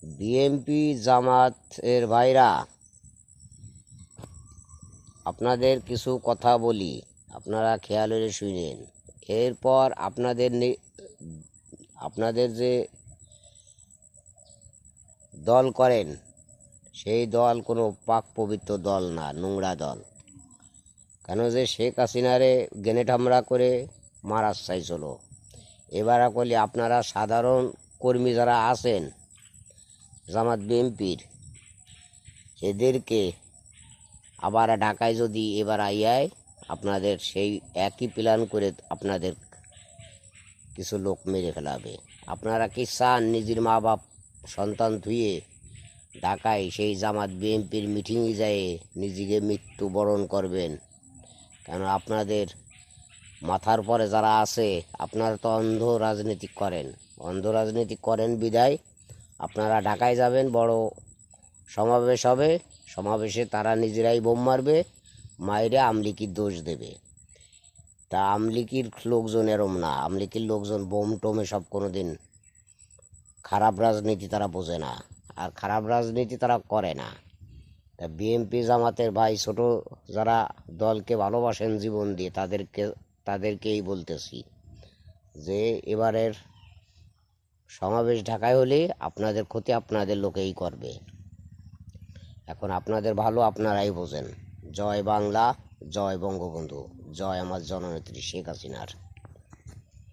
BNP জামাতের ভাইরা, আপনাদের কিছু কথা বলি, আপনারা খেয়াল করে শুনেন। এরপর আপনাদের যে দল করেন সেই দল কোনো পাক পবিত্র দল না, নোংরা দল। কেন যে শেখ হাসিনারে গ্রেনেড হামলা করে মারার চাইছিল। এবার করলে আপনারা সাধারণ কর্মী যারা আছেন জামাত বিএনপির, এদেরকে আবার ঢাকায় যদি এবার আইয়ায় আপনাদের সেই একই প্ল্যান করে আপনাদের কিছু লোক মেরে ফেলাবে। আপনারা কি চান নিজের মা বাপ সন্তান ধুয়ে ঢাকায় সেই জামাত বিএনপির মিটিংয়ে যেয়ে নিজেকে মৃত্যুবরণ করবেন? কেন আপনাদের মাথার পরে যারা আছে, আপনারা তো অন্ধ রাজনীতি করেন বিদায় আপনারা ঢাকায় যাবেন, বড় সমাবেশ হবে, সমাবেশে তারা নিজেরাই বোম মারবে, মাইরে আমলিকির দোষ দেবে। তা আমলিকির লোকজন এরম না, আমলিকির লোকজন বোম টোমে সব কোনো দিন খারাপ রাজনীতি তারা বোঝে না, আর খারাপ রাজনীতি তারা করে না। তা বিএনপি জামাতের ভাই ছোট যারা দলকে ভালোবাসেন জীবন দিয়ে, তাদেরকেই বলতেছি যে এবারের সমাবেশ ঢাকায় হলে আপনাদের ক্ষতি আপনাদের লোকেই করবে। এখন আপনাদের ভালো আপনারাই বোঝেন। জয় বাংলা, জয় বঙ্গবন্ধু, জয় আমার জননেত্রী শেখ হাসিনার।